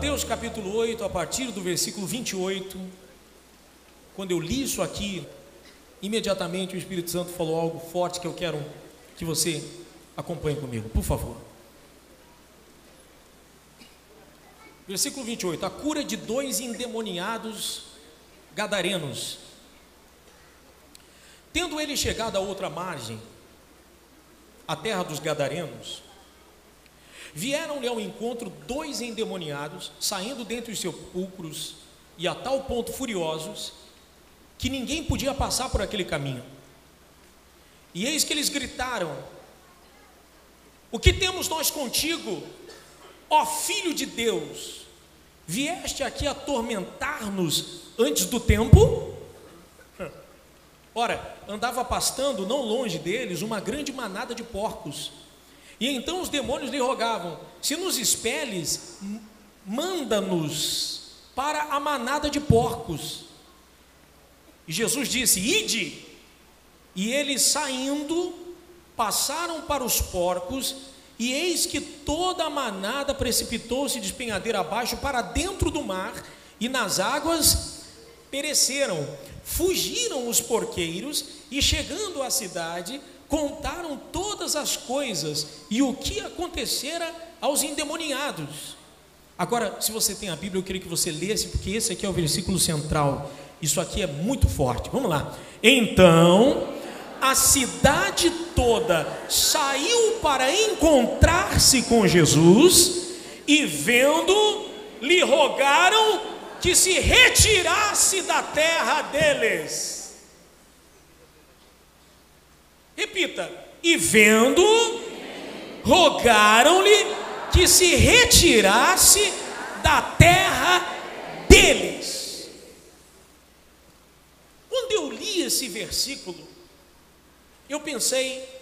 Mateus capítulo 8, a partir do versículo 28, quando eu li isso aqui, imediatamente o Espírito Santo falou algo forte que eu quero que você acompanhe comigo, por favor. Versículo 28, a cura de 2 endemoniados gadarenos. Tendo ele chegado à outra margem, a terra dos gadarenos, vieram-lhe ao encontro 2 endemoniados, saindo dentre os sepulcros, e a tal ponto furiosos, que ninguém podia passar por aquele caminho. E eis que eles gritaram: o que temos nós contigo, ó Filho de Deus? Vieste aqui atormentar-nos antes do tempo? Ora, andava pastando não longe deles uma grande manada de porcos. E então os demônios lhe rogavam: se nos expeles, manda-nos para a manada de porcos. E Jesus disse: ide. E eles, saindo, passaram para os porcos, e eis que toda a manada precipitou-se de despenhadeira abaixo para dentro do mar, e nas águas pereceram. Fugiram os porqueiros, e chegando à cidade, contaram todas as coisas e o que acontecera aos endemoniados. Agora, se você tem a Bíblia, eu queria que você lesse, porque esse aqui é o versículo central. Isso aqui é muito forte. Vamos lá. Então a cidade toda saiu para encontrar-se com Jesus, e vendo, lhe rogaram que se retirasse da terra deles. Repita: e vendo, rogaram-lhe que se retirasse da terra deles. Quando eu li esse versículo, eu pensei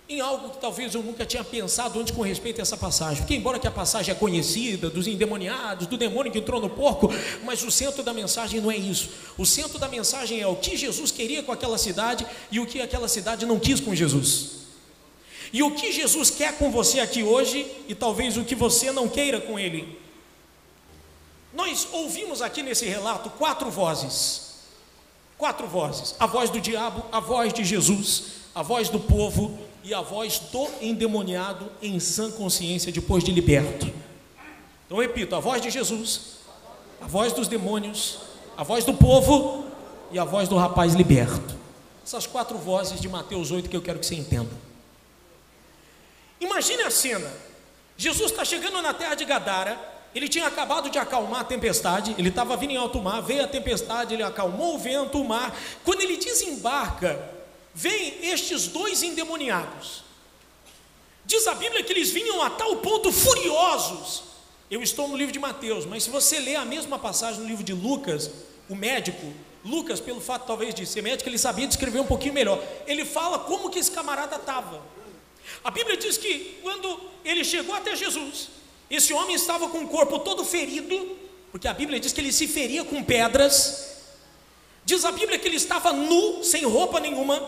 em algo que talvez eu nunca tinha pensado antes com respeito a essa passagem, porque embora que a passagem é conhecida, dos endemoniados, do demônio que entrou no porco, mas o centro da mensagem não é isso. O centro da mensagem é o que Jesus queria com aquela cidade e o que aquela cidade não quis com Jesus. E o que Jesus quer com você aqui hoje e talvez o que você não queira com Ele. Nós ouvimos aqui nesse relato 4 vozes. 4 vozes: a voz do diabo, a voz de Jesus, a voz do povo e a voz do endemoniado em sã consciência depois de liberto. Então repito: a voz de Jesus, a voz dos demônios, a voz do povo e a voz do rapaz liberto. Essas 4 vozes de Mateus 8 que eu quero que você entenda. Imagine a cena: Jesus está chegando na terra de Gadara. Ele tinha acabado de acalmar a tempestade, ele estava vindo em alto mar, veio a tempestade, ele acalmou o vento, o mar. Quando ele desembarca, vem estes 2 endemoniados. Diz a Bíblia que eles vinham a tal ponto furiosos. Eu estou no livro de Mateus, mas se você ler a mesma passagem no livro de Lucas, o médico, Lucas, pelo fato talvez de ser médico, ele sabia descrever um pouquinho melhor. Ele fala como que esse camarada estava. A Bíblia diz que quando ele chegou até Jesus, esse homem estava com o corpo todo ferido, porque a Bíblia diz que ele se feria com pedras. Diz a Bíblia que ele estava nu, sem roupa nenhuma.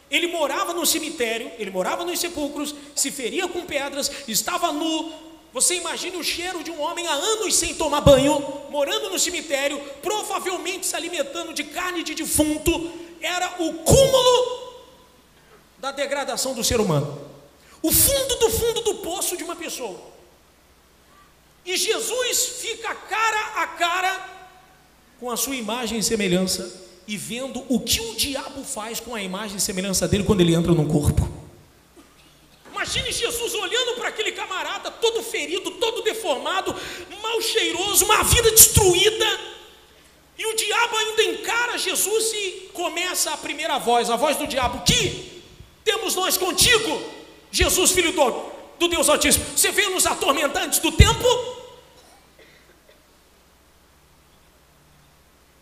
Ele morava no cemitério, ele morava nos sepulcros, se feria com pedras, estava nu. Você imagine o cheiro de um homem há anos sem tomar banho, morando no cemitério, provavelmente se alimentando de carne de defunto. Era o cúmulo da degradação do ser humano, o fundo do poço de uma pessoa. E Jesus fica cara a cara com a sua imagem e semelhança, e vendo o que o diabo faz com a imagem e semelhança dele quando ele entra no corpo. Imagine Jesus olhando para aquele camarada todo ferido, todo deformado, mal cheiroso, uma vida destruída, e o diabo ainda encara Jesus e começa a primeira voz, a voz do diabo: que temos nós contigo, Jesus, filho do Deus Altíssimo? Você veio nos atormentar antes do tempo?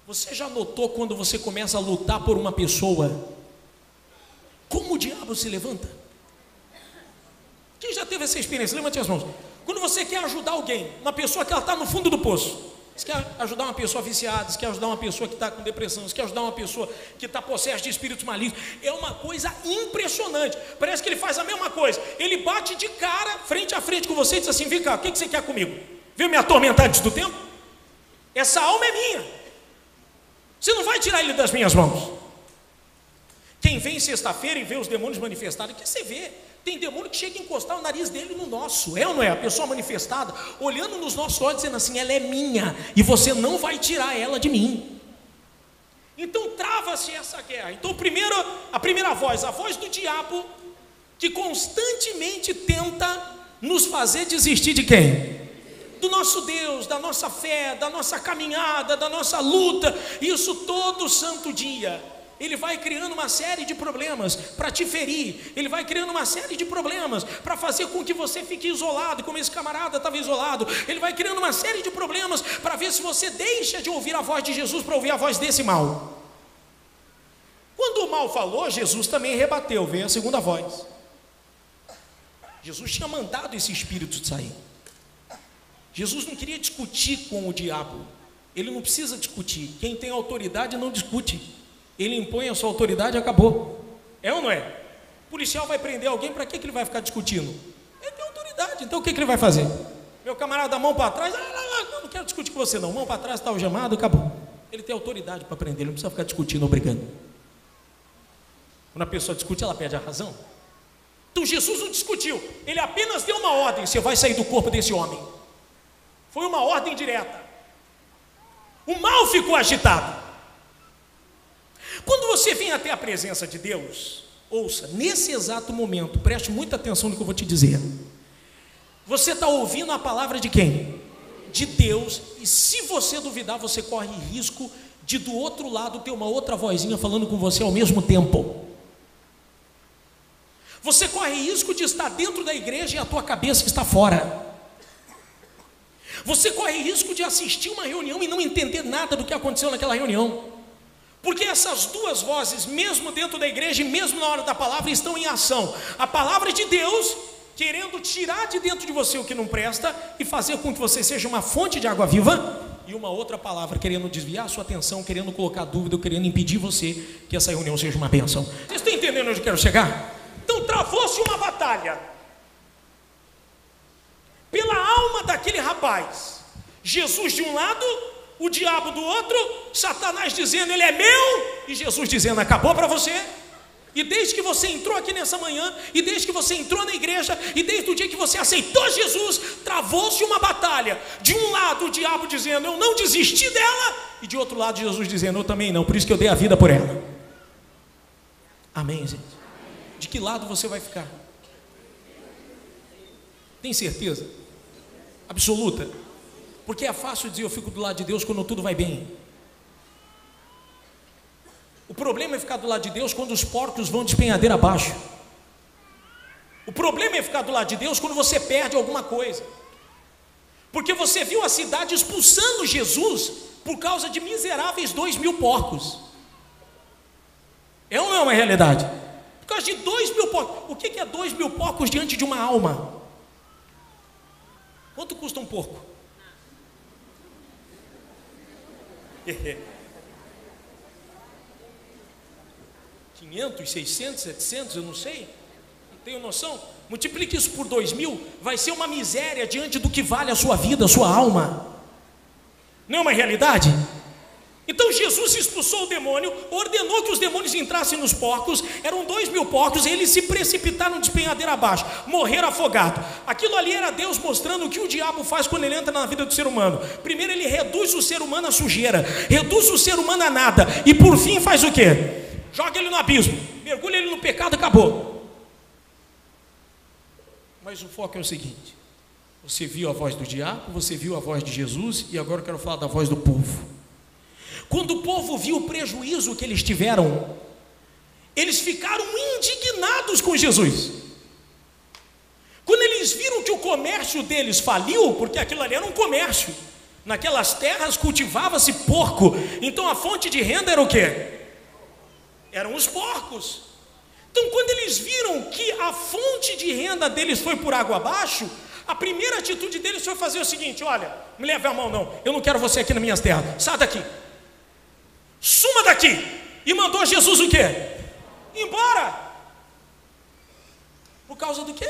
Você já notou quando você começa a lutar por uma pessoa, como o diabo se levanta? Quem já teve essa experiência? Levante as mãos. Quando você quer ajudar alguém, uma pessoa que ela está no fundo do poço, você quer ajudar uma pessoa viciada, você quer ajudar uma pessoa que está com depressão, você quer ajudar uma pessoa que está possessa de espíritos malignos, é uma coisa impressionante. Parece que ele faz a mesma coisa, ele bate de cara, frente a frente com você e diz assim: vem cá, o que você quer comigo? Veio me atormentar antes do tempo? Essa alma é minha. Você não vai tirar ele das minhas mãos. Quem vem sexta-feira e vê os demônios manifestados, o que você vê? Tem demônio que chega a encostar o nariz dele no nosso. É ou não é? A pessoa manifestada, olhando nos nossos olhos, dizendo assim, ela é minha, e você não vai tirar ela de mim. Então trava-se essa guerra. Então a primeira voz, a voz do diabo, que constantemente tenta nos fazer desistir de quem? Do nosso Deus, da nossa fé, da nossa caminhada, da nossa luta. Isso todo santo dia. Ele vai criando uma série de problemas para te ferir. Ele vai criando uma série de problemas para fazer com que você fique isolado, como esse camarada estava isolado. Ele vai criando uma série de problemas para ver se você deixa de ouvir a voz de Jesus para ouvir a voz desse mal. Quando o mal falou, Jesus também rebateu, veio a segunda voz. Jesus tinha mandado esse espírito de sair. Jesus não queria discutir com o diabo. Ele não precisa discutir. Quem tem autoridade não discute. Ele impõe a sua autoridade e acabou. É ou não é? O policial vai prender alguém, para que ele vai ficar discutindo? Ele tem autoridade, então o que ele vai fazer? Meu camarada, mão para trás, não quero discutir com você não, mão para trás, está algemado, acabou. Ele tem autoridade para prender, ele não precisa ficar discutindo ou brigando. Quando a pessoa discute, ela perde a razão. Então Jesus não discutiu, ele apenas deu uma ordem, você vai sair do corpo desse homem. Foi uma ordem direta. O mal ficou agitado. Quando você vem até a presença de Deus, ouça, nesse exato momento, preste muita atenção no que eu vou te dizer. Você está ouvindo a palavra de quem? De Deus, e se você duvidar, você corre risco de do outro lado ter uma outra vozinha falando com você ao mesmo tempo. Você corre risco de estar dentro da igreja e a tua cabeça está fora. Você corre risco de assistir uma reunião e não entender nada do que aconteceu naquela reunião. Porque essas duas vozes, mesmo dentro da igreja e mesmo na hora da palavra, estão em ação. A palavra de Deus, querendo tirar de dentro de você o que não presta e fazer com que você seja uma fonte de água viva, e uma outra palavra querendo desviar a sua atenção, querendo colocar dúvida, querendo impedir você que essa reunião seja uma bênção. Vocês estão entendendo onde eu quero chegar? Então travou-se uma batalha pela alma daquele rapaz. Jesus de um lado, o diabo do outro, Satanás dizendo, ele é meu, e Jesus dizendo, acabou para você. E desde que você entrou aqui nessa manhã, e desde que você entrou na igreja, e desde o dia que você aceitou Jesus, travou-se uma batalha. De um lado o diabo dizendo, eu não desisti dela, e de outro lado Jesus dizendo, eu também não, por isso que eu dei a vida por ela. Amém, gente? De que lado você vai ficar? Tem certeza? Absoluta? Porque é fácil dizer eu fico do lado de Deus quando tudo vai bem. O problema é ficar do lado de Deus quando os porcos vão despenhadeira abaixo. O problema é ficar do lado de Deus quando você perde alguma coisa. Porque você viu a cidade expulsando Jesus por causa de miseráveis 2.000 porcos. É ou não é uma realidade? Por causa de 2.000 porcos. O que é 2.000 porcos diante de uma alma? Quanto custa um porco? 500, 600, 700, eu não sei, não tenho noção. Multiplique isso por 2.000, vai ser uma miséria diante do que vale a sua vida, a sua alma. Não é uma realidade? Então Jesus expulsou o demônio, ordenou que os demônios entrassem nos porcos. Eram 2.000 porcos, e eles se precipitaram de despenhadeira abaixo, morreram afogados. Aquilo ali era Deus mostrando o que o diabo faz quando ele entra na vida do ser humano. Primeiro ele reduz o ser humano à sujeira, reduz o ser humano a nada, e por fim faz o quê? Joga ele no abismo, mergulha ele no pecado, acabou. Mas o foco é o seguinte: você viu a voz do diabo, você viu a voz de Jesus, e agora eu quero falar da voz do povo. Quando o povo viu o prejuízo que eles tiveram, eles ficaram indignados com Jesus. Quando eles viram que o comércio deles faliu, porque aquilo ali era um comércio, naquelas terras cultivava-se porco, então a fonte de renda era o quê? Eram os porcos. Então quando eles viram que a fonte de renda deles foi por água abaixo, a primeira atitude deles foi fazer o seguinte: olha, me leve a mão não, eu não quero você aqui nas minhas terras, sai daqui, suma daqui. E mandou Jesus o quê? Embora. Por causa do quê?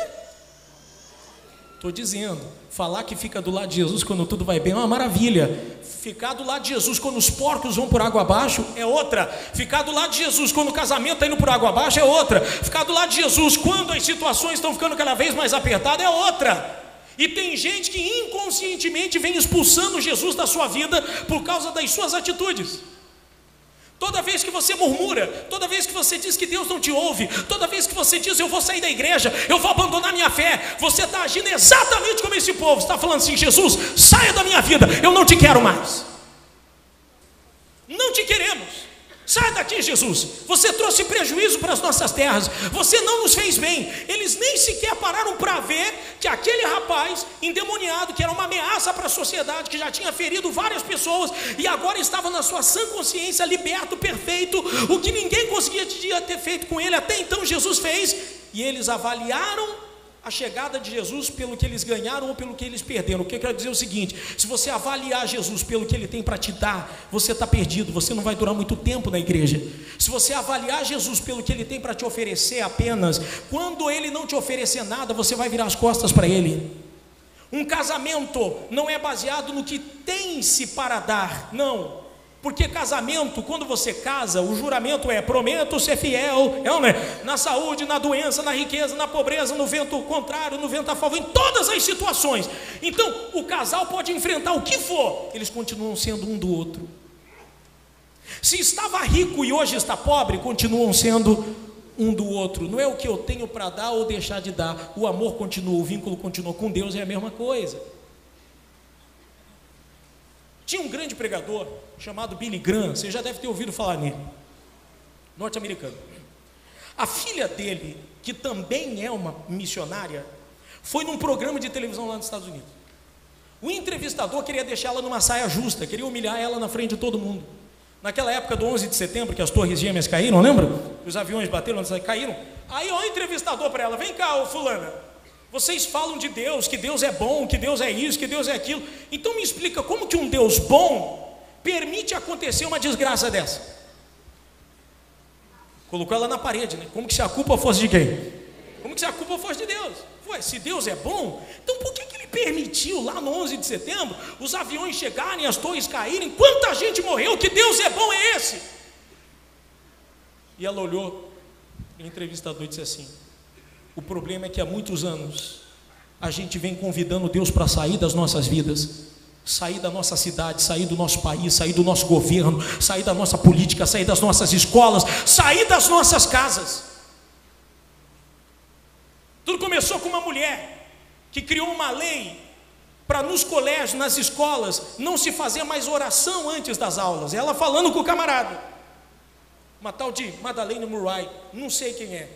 Estou dizendo, falar que fica do lado de Jesus quando tudo vai bem é uma maravilha. Ficar do lado de Jesus quando os porcos vão por água abaixo é outra. Ficar do lado de Jesus quando o casamento está indo por água abaixo é outra. Ficar do lado de Jesus quando as situações estão ficando cada vez mais apertadas é outra. E tem gente que inconscientemente vem expulsando Jesus da sua vida por causa das suas atitudes. Toda vez que você murmura, toda vez que você diz que Deus não te ouve, toda vez que você diz eu vou sair da igreja, eu vou abandonar minha fé, você está agindo exatamente como esse povo, está falando assim: Jesus, saia da minha vida, eu não te quero mais, não te queremos, sai daqui Jesus, você trouxe prejuízo para as nossas terras, você não nos fez bem. Eles nem sequer pararam para ver que aquele rapaz endemoniado, que era uma ameaça para a sociedade, que já tinha ferido várias pessoas e agora estava na sua sã consciência, liberto, perfeito, o que ninguém conseguia ter feito com ele até então, Jesus fez. E eles avaliaram a chegada de Jesus pelo que eles ganharam ou pelo que eles perderam. O que eu quero dizer é o seguinte: se você avaliar Jesus pelo que ele tem para te dar, você está perdido, você não vai durar muito tempo na igreja. Se você avaliar Jesus pelo que ele tem para te oferecer apenas, quando ele não te oferecer nada, você vai virar as costas para ele. Um casamento não é baseado no que tem-se para dar, não. Porque casamento, quando você casa, o juramento é: prometo ser fiel, na saúde, na doença, na riqueza, na pobreza, no vento contrário, no vento a favor, em todas as situações. Então, o casal pode enfrentar o que for, eles continuam sendo um do outro. Se estava rico e hoje está pobre, continuam sendo um do outro. Não é o que eu tenho para dar ou deixar de dar. O amor continua, o vínculo continua. Com Deus é a mesma coisa. Tinha um grande pregador chamado Billy Graham, você já deve ter ouvido falar nele, norte-americano. A filha dele, que também é uma missionária, foi num programa de televisão lá nos Estados Unidos. O entrevistador queria deixar ela numa saia justa, queria humilhar ela na frente de todo mundo. Naquela época do 11 de setembro, que as torres gêmeas caíram, lembra? Os aviões bateram, caíram. Aí o entrevistador para ela: vem cá, ô fulana, vocês falam de Deus, que Deus é bom, que Deus é isso, que Deus é aquilo. Então me explica como que um Deus bom permite acontecer uma desgraça dessa. Colocou ela na parede, né? Como que se a culpa fosse de quem? Como que se a culpa fosse de Deus? Ué, se Deus é bom, então por que ele permitiu lá no 11 de setembro os aviões chegarem, as torres caírem? Quanta gente morreu? Que Deus é bom é esse? E ela olhou, o entrevistador disse assim: o problema é que há muitos anos a gente vem convidando Deus para sair das nossas vidas, sair da nossa cidade, sair do nosso país, sair do nosso governo, sair da nossa política, sair das nossas escolas, sair das nossas casas. Tudo começou com uma mulher que criou uma lei para nos colégios, nas escolas, não se fazer mais oração antes das aulas. Ela falando com o camarada, uma tal de Madeleine Murray, não sei quem é,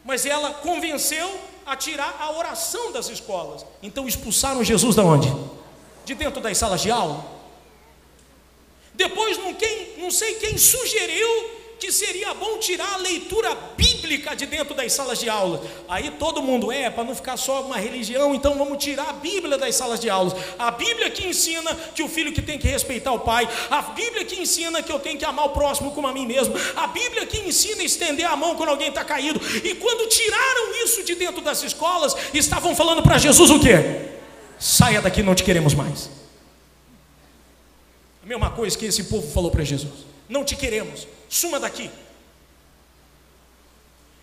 mas ela convenceu a tirar a oração das escolas. Então expulsaram Jesus da onde? De dentro das salas de aula. Depois não sei quem sugeriu que seria bom tirar a leitura bíblica de dentro das salas de aula. Aí todo mundo, para não ficar só uma religião, então vamos tirar a Bíblia das salas de aulas. A Bíblia que ensina que o filho que tem que respeitar o pai, a Bíblia que ensina que eu tenho que amar o próximo como a mim mesmo, a Bíblia que ensina a estender a mão quando alguém está caído. E quando tiraram isso de dentro das escolas, estavam falando para Jesus o quê? Saia daqui, não te queremos mais. A mesma coisa que esse povo falou para Jesus: não te queremos, suma daqui.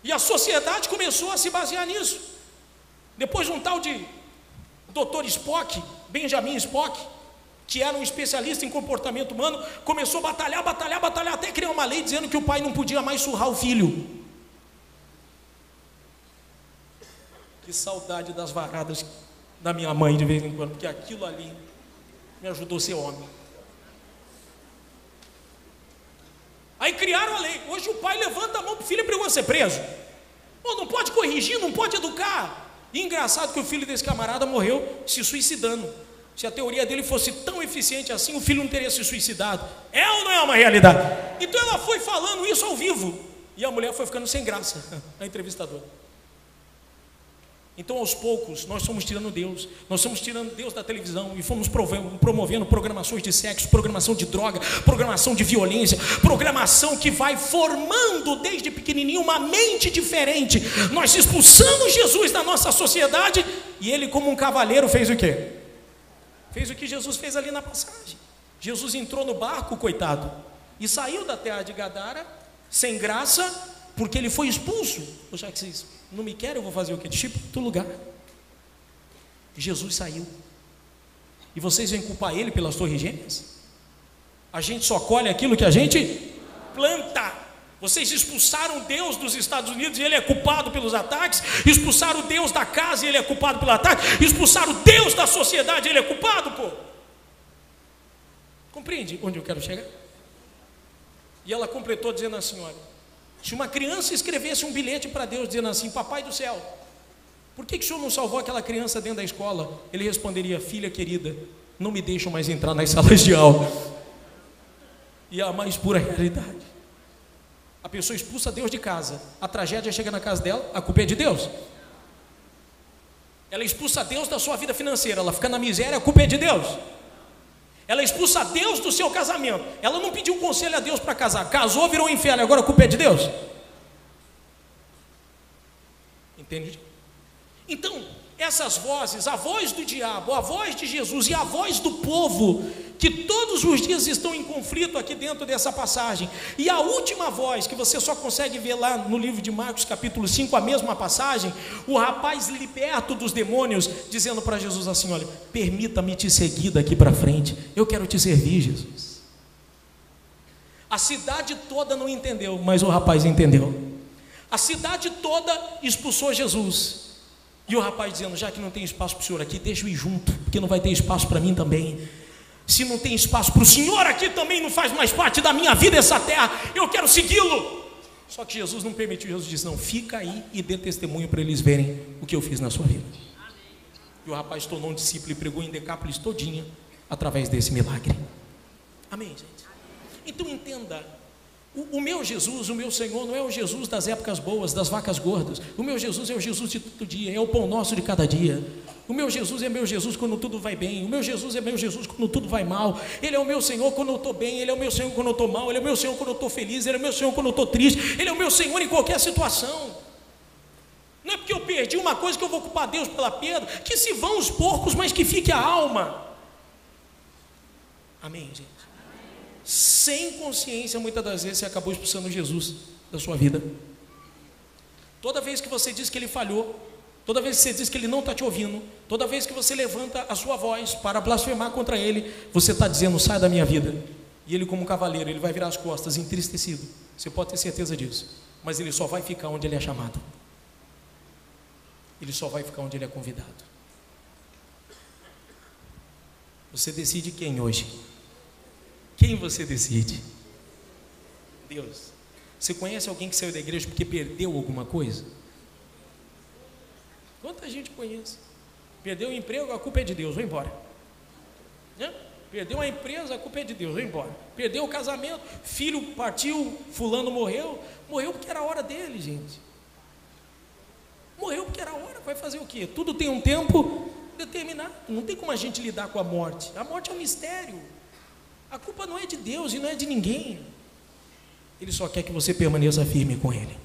E a sociedade começou a se basear nisso. Depois um tal de Dr. Spock, Benjamin Spock, que era um especialista em comportamento humano, começou a batalhar, até criar uma lei dizendo que o pai não podia mais surrar o filho. Que saudade das varadas da minha mãe de vez em quando, porque aquilo ali me ajudou a ser homem. Aí criaram a lei. Hoje o pai levanta a mão para o filho e obrigou a ser preso. Não pode corrigir, não pode educar. E engraçado que o filho desse camarada morreu se suicidando. Se a teoria dele fosse tão eficiente assim, o filho não teria se suicidado. É ou não é uma realidade? Então ela foi falando isso ao vivo, e a mulher foi ficando sem graça, a entrevistadora. Então aos poucos nós fomos tirando Deus, nós fomos tirando Deus da televisão e fomos promovendo programações de sexo, programação de droga, programação de violência, programação que vai formando desde pequenininho uma mente diferente. Nós expulsamos Jesus da nossa sociedade E ele, como um cavaleiro, fez o quê? Fez o que Jesus fez ali na passagem. Jesus entrou no barco, coitado, e saiu da terra de Gadara, sem graça, porque ele foi expulso. Já que vocês não me querem, eu vou fazer o quê? Tipo, outro lugar. Jesus saiu. E vocês vêm culpar ele pelas torres gêmeas? A gente só colhe aquilo que a gente planta. Vocês expulsaram Deus dos Estados Unidos e ele é culpado pelos ataques. Expulsaram Deus da casa e ele é culpado pelo ataque. Expulsaram Deus da sociedade e ele é culpado, pô. Compreende onde eu quero chegar? E ela completou dizendo assim: olha, se uma criança escrevesse um bilhete para Deus dizendo assim: papai do céu, por que o senhor não salvou aquela criança dentro da escola? Ele responderia: filha querida, não me deixam mais entrar nas salas de aula. E a mais pura realidade. A pessoa expulsa Deus de casa, a tragédia chega na casa dela, a culpa é de Deus. Ela expulsa Deus da sua vida financeira, ela fica na miséria, a culpa é de Deus. Ela expulsa Deus do seu casamento, ela não pediu conselho a Deus para casar, casou, virou um inferno, agora a culpa é de Deus. Entende? Então, essas vozes, a voz do diabo, a voz de Jesus e a voz do povo, que todos os dias estão em conflito aqui dentro dessa passagem, e a última voz, que você só consegue ver lá no livro de Marcos capítulo 5, a mesma passagem, o rapaz liberto dos demônios, dizendo para Jesus assim: olha, permita-me te seguir daqui para frente, eu quero te servir, Jesus. A cidade toda não entendeu, mas o rapaz entendeu. A cidade toda expulsou Jesus, e o rapaz dizendo: já que não tem espaço para o senhor aqui, deixa eu ir junto, porque não vai ter espaço para mim também. Se não tem espaço para o senhor aqui também, não faz mais parte da minha vida essa terra, eu quero segui-lo. Só que Jesus não permitiu. Jesus disse: não, fica aí e dê testemunho para eles verem o que eu fiz na sua vida. E o rapaz tornou um discípulo e pregou em Decápolis todinha através desse milagre. Amém, gente? Então entenda, o meu Jesus, o meu Senhor, não é o Jesus das épocas boas, das vacas gordas. O meu Jesus é o Jesus de todo dia, é o pão nosso de cada dia. O meu Jesus é meu Jesus quando tudo vai bem. O meu Jesus é meu Jesus quando tudo vai mal. Ele é o meu Senhor quando eu estou bem. Ele é o meu Senhor quando eu estou mal. Ele é o meu Senhor quando eu estou feliz. Ele é o meu Senhor quando eu estou triste. Ele é o meu Senhor em qualquer situação. Não é porque eu perdi uma coisa que eu vou culpar Deus pela perda. Que se vão os porcos, mas que fique a alma. Amém, gente? Sem consciência, muitas das vezes você acabou expulsando Jesus da sua vida. Toda vez que você diz que ele falhou, toda vez que você diz que ele não está te ouvindo, toda vez que você levanta a sua voz para blasfemar contra ele, você está dizendo: sai da minha vida. E ele, como um cavaleiro, ele vai virar as costas entristecido. Você pode ter certeza disso. Mas ele só vai ficar onde ele é chamado. Ele só vai ficar onde ele é convidado. Você decide quem hoje? Quem você decide? Deus. Você conhece alguém que saiu da igreja porque perdeu alguma coisa? Quanta gente conhece? Perdeu o emprego, a culpa é de Deus, vai embora. Perdeu a empresa, a culpa é de Deus, vai embora. Perdeu o casamento, filho partiu, fulano morreu. Morreu porque era a hora dele, gente. Morreu porque era a hora, vai fazer o quê? Tudo tem um tempo determinado. Não tem como a gente lidar com a morte. A morte é um mistério. A culpa não é de Deus e não é de ninguém. Ele só quer que você permaneça firme com Ele.